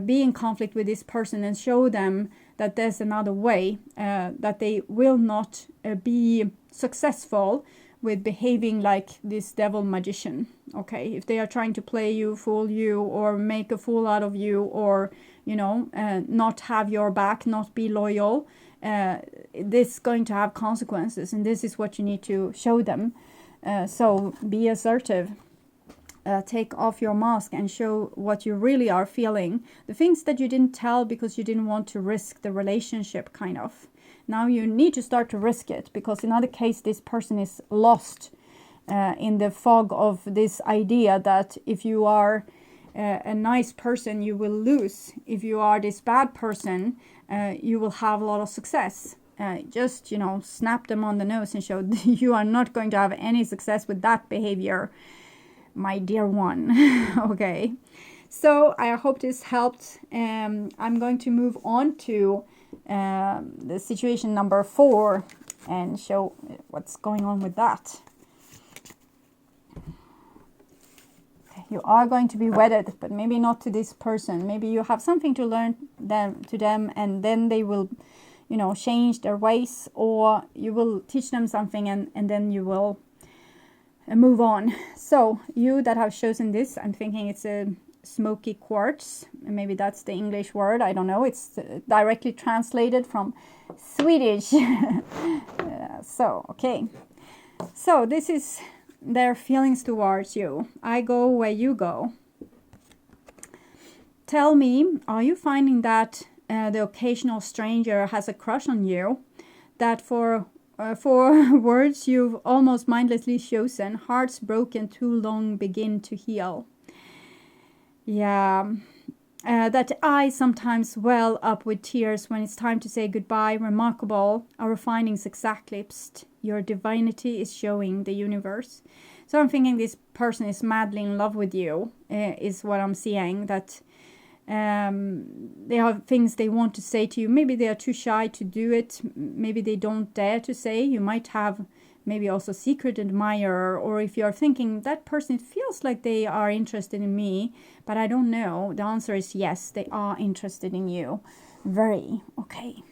Speaker 1: be in conflict with this person and show them that there's another way, that they will not be successful with behaving like this devil magician. Okay, if they are trying to play you, fool you, or make a fool out of you, or, you know, not have your back, not be loyal, this is going to have consequences, and this is what you need to show them. So be assertive. Take off your mask and show what you really are feeling. The things that you didn't tell because you didn't want to risk the relationship, kind of. Now you need to start to risk it, because in other case this person is lost in the fog of this idea that if you are a nice person, you will lose. If you are this bad person, you will have a lot of success. Just, you know, snap them on the nose and show you are not going to have any success with that behavior, my dear one. Okay, so I hope this helped. I'm going to move on to the situation number 4 and show what's going on with that. You are going to be wedded, but maybe not to this person. Maybe you have something to learn to them, and then they will, you know, change their ways, or you will teach them something, and then you will move on. So you that have chosen this, I'm thinking it's a Smoky Quartz. Maybe that's the English word. I don't know. It's directly translated from Swedish. Okay. So this is their feelings towards you. I go where you go. Tell me, are you finding that the occasional stranger has a crush on you? That for words you've almost mindlessly chosen, hearts broken too long begin to heal. Yeah, that eyes sometimes well up with tears when it's time to say goodbye. Remarkable, our findings exactly. Your divinity is showing the universe. So I'm thinking this person is madly in love with you, is what I'm seeing. That they have things they want to say to you. Maybe they are too shy to do it. Maybe they don't dare to say. You might have maybe also secret admirer, or if you're thinking that person, it feels like they are interested in me, but I don't know. The answer is yes, they are interested in you. Very okay.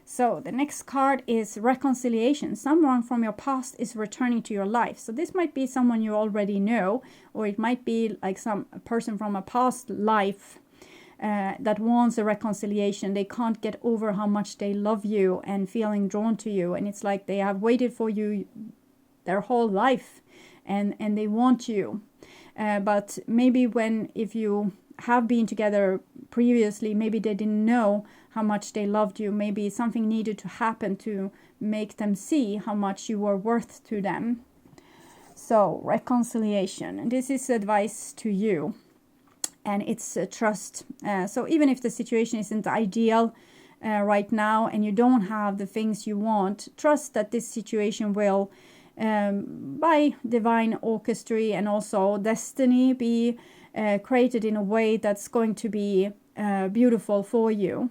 Speaker 1: So the next card is reconciliation. Someone from your past is returning to your life. So this might be someone you already know, or it might be like some person from a past life that wants a reconciliation. They can't get over how much they love you and feeling drawn to you, and it's like they have waited for you their whole life, and they want you, but maybe if you have been together previously, maybe they didn't know how much they loved you. Maybe something needed to happen to make them see how much you were worth to them. So reconciliation, and this is advice to you. And it's trust. So even if the situation isn't ideal right now and you don't have the things you want, trust that this situation will, by divine orchestry and also destiny, be created in a way that's going to be beautiful for you.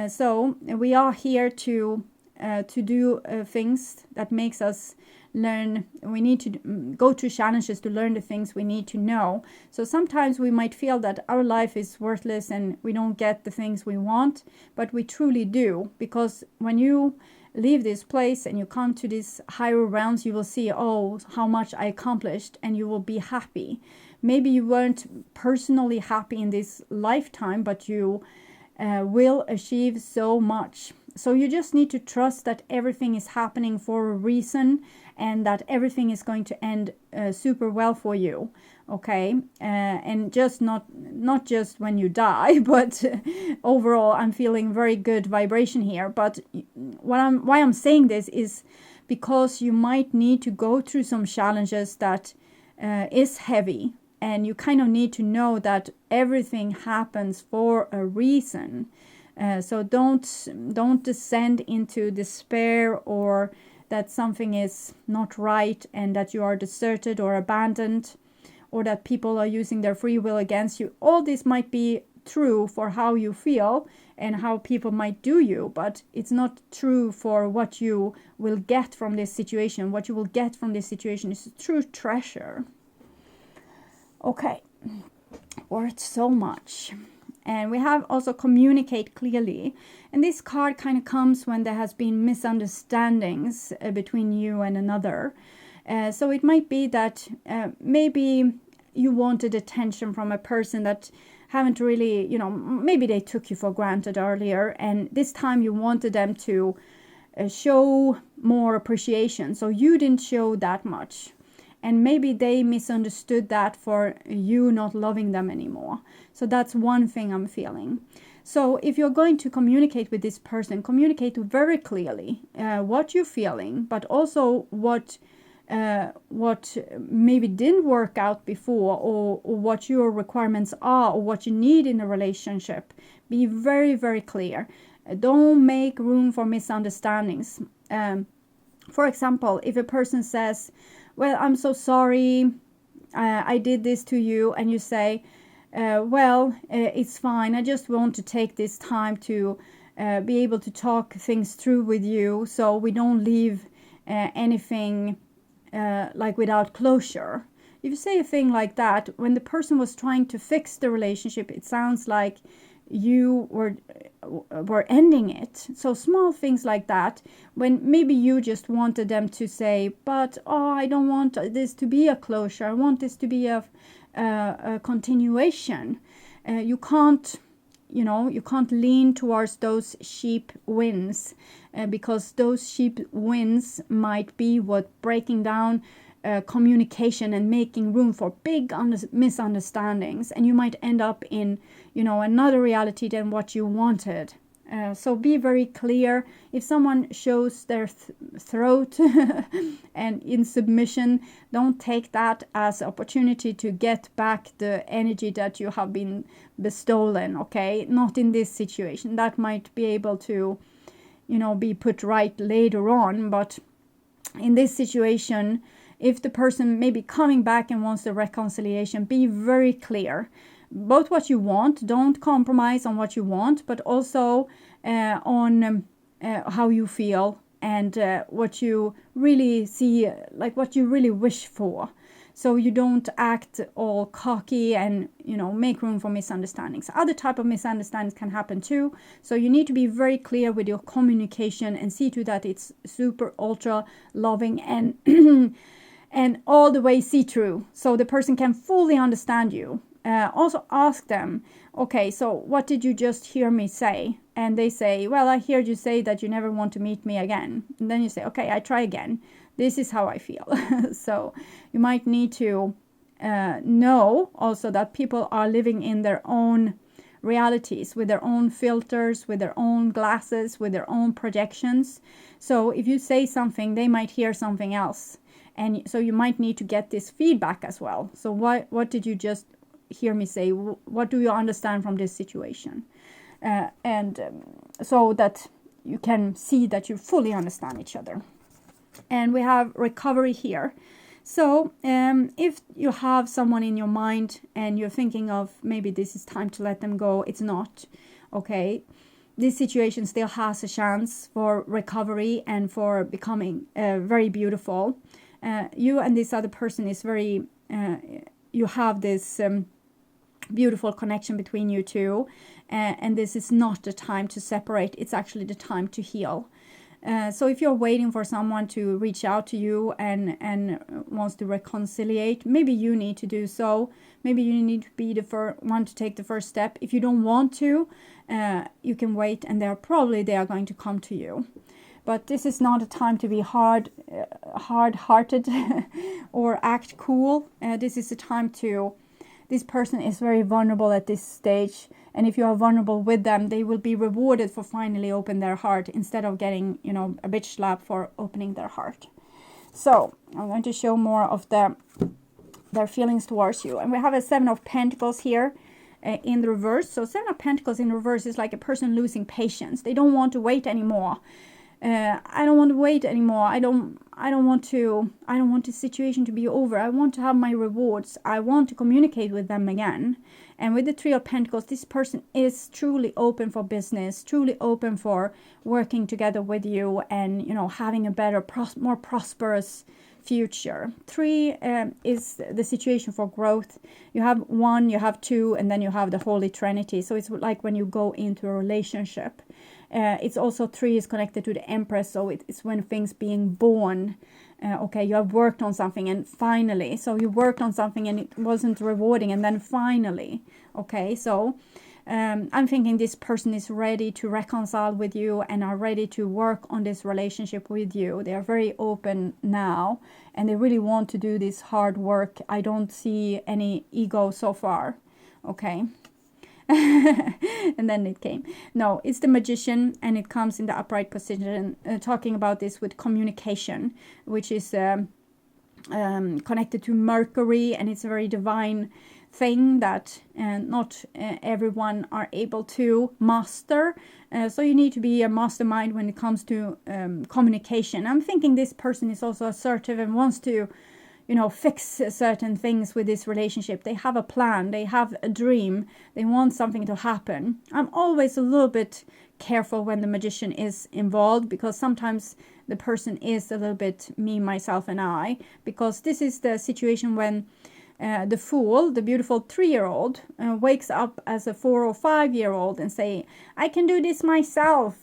Speaker 1: So we are here to do things that makes us learn. We need to go through challenges to learn the things we need to know. So sometimes we might feel that our life is worthless and we don't get the things we want, but we truly do, because when you leave this place and you come to these higher realms, you will see, oh, how much I accomplished, and you will be happy. Maybe you weren't personally happy in this lifetime, but you will achieve so much. So you just need to trust that everything is happening for a reason, and that everything is going to end super well for you, okay? And just not just when you die, but overall, I'm feeling very good vibration here. But why I'm saying this is because you might need to go through some challenges that is heavy, and you kind of need to know that everything happens for a reason. So don't descend into despair, or that something is not right and that you are deserted or abandoned, or that people are using their free will against you. All this might be true for how you feel and how people might do you, but it's not true for what you will get from this situation. What you will get from this situation is a true treasure. Okay, worth so much. And we have also communicate clearly. And this card kind of comes when there has been misunderstandings between you and another. So it might be that maybe you wanted attention from a person that haven't really, maybe they took you for granted earlier. And this time you wanted them to show more appreciation. So you didn't show that much. And maybe they misunderstood that for you not loving them anymore. So that's one thing I'm feeling. So if you're going to communicate with this person, communicate very clearly what you're feeling, but also what maybe didn't work out before, or what your requirements are, or what you need in a relationship. Be very, very clear. Don't make room for misunderstandings. For example, if a person says, well, I'm so sorry, I did this to you, and you say, it's fine, I just want to take this time to be able to talk things through with you, so we don't leave anything like without closure. If you say a thing like that, when the person was trying to fix the relationship, it sounds like you were were ending it. So small things like that, when maybe you just wanted them to say, but I don't want this to be a closure, I want this to be a continuation. You can't lean towards those cheap wins, because those cheap wins might be what breaking down communication and making room for big misunderstandings, and you might end up in another reality than what you wanted. So be very clear. If someone shows their throat and in submission, don't take that as an opportunity to get back the energy that you have been bestolen, okay? Not in this situation. That might be able to, be put right later on, but in this situation, if the person may be coming back and wants the reconciliation, be very clear. Both what you want, don't compromise on what you want, but also on how you feel and what you really see, like what you really wish for. So you don't act all cocky and, make room for misunderstandings. Other type of misunderstandings can happen too. So you need to be very clear with your communication and see to that it's super ultra loving and and all the way see-through, so the person can fully understand you. Also ask them, okay, so what did you just hear me say? And they say, well, I heard you say that you never want to meet me again. And then you say, okay, I try again. This is how I feel. So you might need to know also that people are living in their own realities, with their own filters, with their own glasses, with their own projections. So if you say something, they might hear something else. And so you might need to get this feedback as well. So what did you just hear me say? What do you understand from this situation? So that you can see that you fully understand each other. And we have recovery here. So if you have someone in your mind and you're thinking of maybe this is time to let them go, it's not. Okay. This situation still has a chance for recovery and for becoming very beautiful. You and this other person is very, you have this beautiful connection between you two, and this is not the time to separate, it's actually the time to heal. So if you're waiting for someone to reach out to you and wants to reconciliate, maybe you need to do so. Maybe you need to be the one to take the first step. If you don't want to, you can wait, and they are going to come to you. But this is not a time to be hard-hearted or act cool. This is a time to, this person is very vulnerable at this stage. And if you are vulnerable with them, they will be rewarded for finally opening their heart instead of getting, a bitch slap for opening their heart. So I'm going to show more of their feelings towards you. And we have a 7 of Pentacles here in the reverse. So 7 of Pentacles in reverse is like a person losing patience. They don't want to wait anymore. I don't want to wait anymore. I don't want the situation to be over. I want to have my rewards. I want to communicate with them again. And with the 3 of Pentacles, this person is truly open for business, truly open for working together with you and, having a better, more prosperous future. 3 is the situation for growth. You have 1, you have 2, and then you have the Holy Trinity. So it's like when you go into a relationship. It's also 3 is connected to the Empress, so it's when things being born. Okay, you have worked on something and finally, so you worked on something and it wasn't rewarding, and then finally, okay, so I'm thinking this person is ready to reconcile with you and are ready to work on this relationship with you. They are very open now and they really want to do this hard work. I don't see any ego so far, okay. And then it came. No, it's the Magician, and it comes in the upright position, talking about this with communication, which is connected to Mercury, and it's a very divine thing that not everyone are able to master. So you need to be a mastermind when it comes to communication. I'm thinking this person is also assertive and wants to fix certain things with this relationship. They have a plan, they have a dream, they want something to happen. I'm always a little bit careful when the Magician is involved, because sometimes the person is a little bit me, myself, and I, because this is the situation when the Fool, the beautiful 3-year-old, wakes up as a 4 or 5-year-old and say, I can do this myself,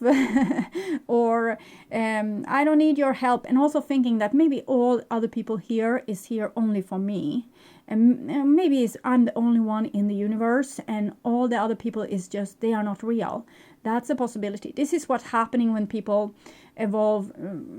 Speaker 1: or I don't need your help, and also thinking that maybe all other people here is here only for me, and maybe I'm the only one in the universe, and all the other people is just, they are not real. That's a possibility. This is what's happening when people evolve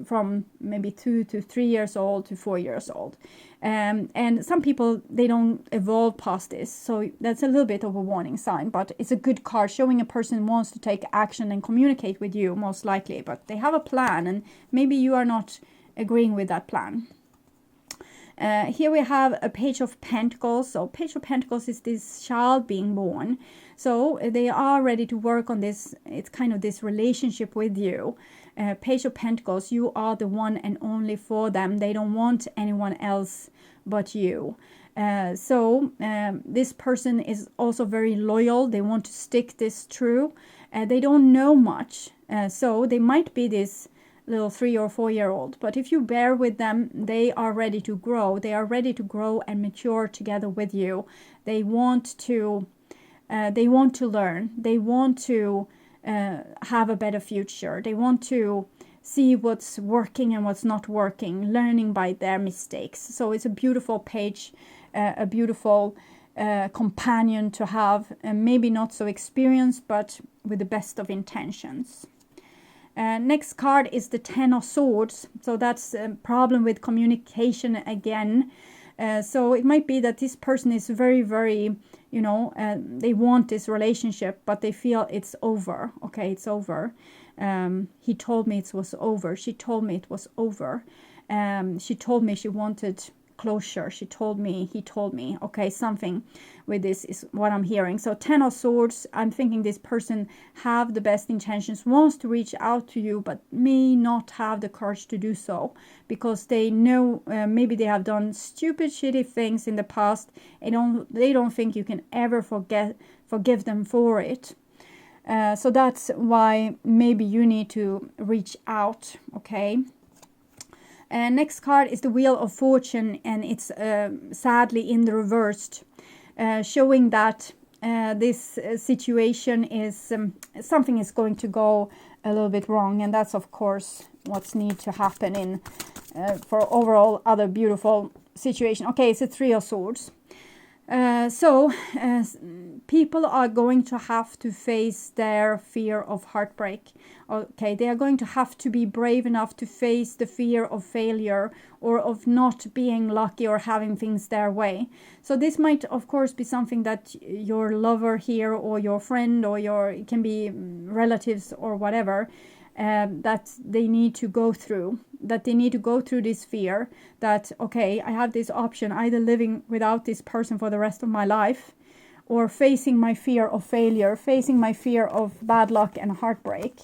Speaker 1: from maybe 2 to 3 years old to 4 years old. And some people, they don't evolve past this. So that's a little bit of a warning sign, but it's a good card showing a person wants to take action and communicate with you, most likely. But they have a plan, and maybe you are not agreeing with that plan. Here we have a Page of Pentacles. So Page of Pentacles is this child being born. So they are ready to work on this. It's kind of this relationship with you. Page of Pentacles, you are the one and only for them. They don't want anyone else but you. So this person is also very loyal. They want to stick this true. They don't know much. So they might be this little 3 or 4-year-old, but if you bear with them, they are ready to grow. They are ready to grow and mature together with you. They want to learn. They want to have a better future. They want to see what's working and what's not working, learning by their mistakes. So it's a beautiful page, a beautiful companion to have, maybe not so experienced, but with the best of intentions. Next card is the 10 of Swords. So that's a problem with communication again. So it might be that this person is very, very, they want this relationship, but they feel it's over. Okay, it's over. He told me it was over. She told me it was over. She told me she wanted closure. He told me. Okay, something with this is what I'm hearing. So 10 of Swords, I'm thinking this person have the best intentions, wants to reach out to you, but may not have the courage to do so because they know maybe they have done stupid, shitty things in the past. They don't think you can ever forgive them for it. So that's why maybe you need to reach out. Okay. Next card is the Wheel of Fortune, and it's sadly in the reversed, showing that this situation is something is going to go a little bit wrong, and that's of course what's need to happen in for overall other beautiful situation. Okay, it's a 3 of Swords. So people are going to have to face their fear of heartbreak. Okay, they are going to have to be brave enough to face the fear of failure or of not being lucky or having things their way. So this might of course be something that your lover here or your friend or it can be relatives or whatever, that they need to go through. That they need to go through this fear that, okay, I have this option, either living without this person for the rest of my life or facing my fear of failure, facing my fear of bad luck and heartbreak.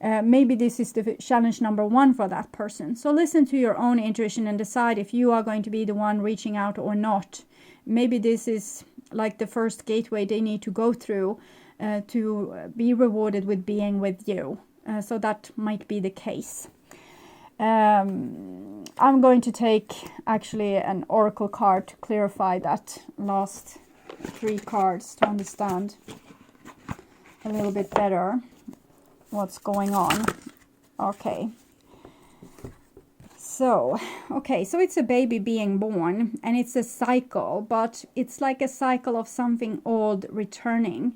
Speaker 1: Maybe this is the challenge number 1 for that person. So listen to your own intuition and decide if you are going to be the one reaching out or not. Maybe this is like the first gateway they need to go through to be rewarded with being with you. So that might be the case. I'm going to take actually an oracle card to clarify that last 3 cards to understand a little bit better what's going on. Okay. So it's a baby being born, and it's a cycle, but it's like a cycle of something old returning.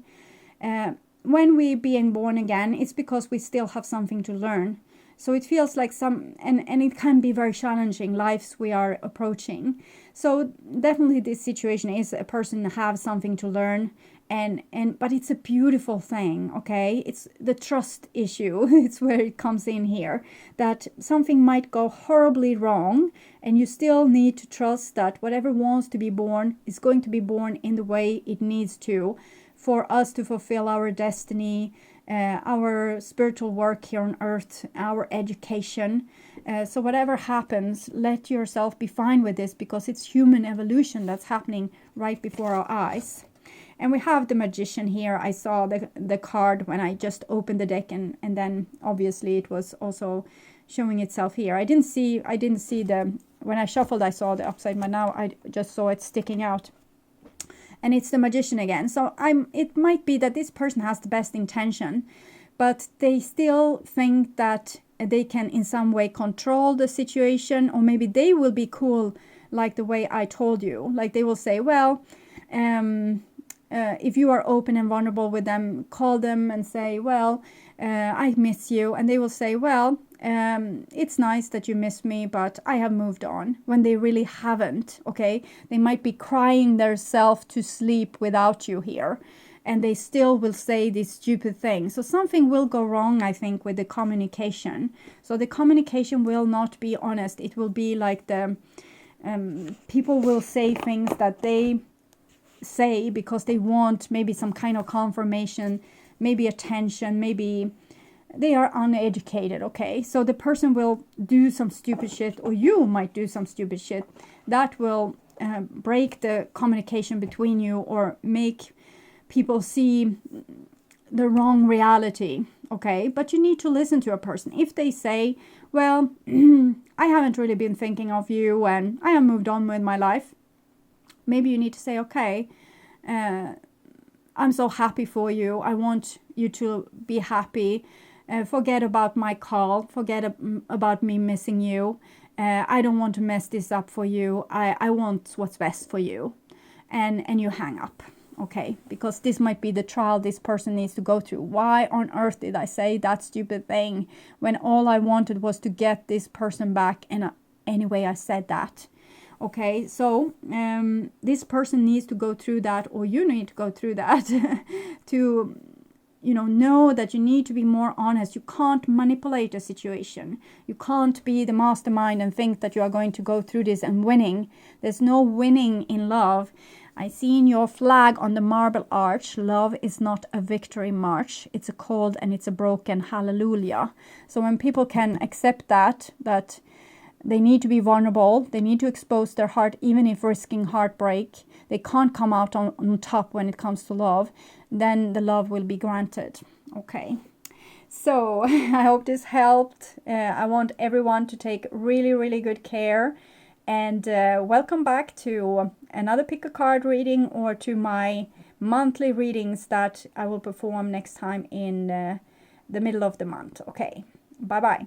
Speaker 1: When we being born again, it's because we still have something to learn. So it feels like and it can be very challenging lives we are approaching. So definitely this situation is a person have something to learn, but it's a beautiful thing, okay? It's the trust issue. It's where it comes in here, that something might go horribly wrong, and you still need to trust that whatever wants to be born is going to be born in the way it needs to, for us to fulfill our destiny, our spiritual work here on earth, our education. So whatever happens, let yourself be fine with this, because it's human evolution that's happening right before our eyes. And we have the Magician here. I saw the card when I just opened the deck, and then obviously it was also showing itself here. I didn't see the when I shuffled, I saw the upside, but now I just saw it sticking out. And it's the Magician again. So it might be that this person has the best intention, but they still think that they can in some way control the situation, or maybe they will be cool like the way I told you. Like they will say, well, if you are open and vulnerable with them, call them and say, well, I miss you. And they will say, well, it's nice that you miss me, but I have moved on, when they really haven't. Okay, they might be crying themselves to sleep without you here, and they still will say these stupid things. So something will go wrong, I think, with the communication. So the communication will not be honest. It will be like the people will say things that they say because they want maybe some kind of confirmation, maybe attention, maybe they are uneducated. Okay, so the person will do some stupid shit, or you might do some stupid shit that will break the communication between you, or make people see the wrong reality. Okay, but you need to listen to a person. If they say, well, I haven't really been thinking of you and I have moved on with my life, maybe you need to say, okay, I'm so happy for you. I want you to be happy. Forget about my call. Forget about me missing you. I don't want to mess this up for you. I want what's best for you. And you hang up. Okay, because this might be the trial this person needs to go through. Why on earth did I say that stupid thing when all I wanted was to get this person back, and anyway I said that. Okay, so this person needs to go through that, or you need to go through that to, you know that you need to be more honest. You can't manipulate a situation. You can't be the mastermind and think that you are going to go through this and winning. There's no winning in love. I see in your flag on the marble arch, love is not a victory march. It's a cold and it's a broken hallelujah. So when people can accept that they need to be vulnerable, they need to expose their heart, even if risking heartbreak, they can't come out on top when it comes to love, then the love will be granted. Okay. So I hope this helped. I want everyone to take really, really good care. And welcome back to another pick a card reading, or to my monthly readings that I will perform next time in the middle of the month. Okay, bye bye.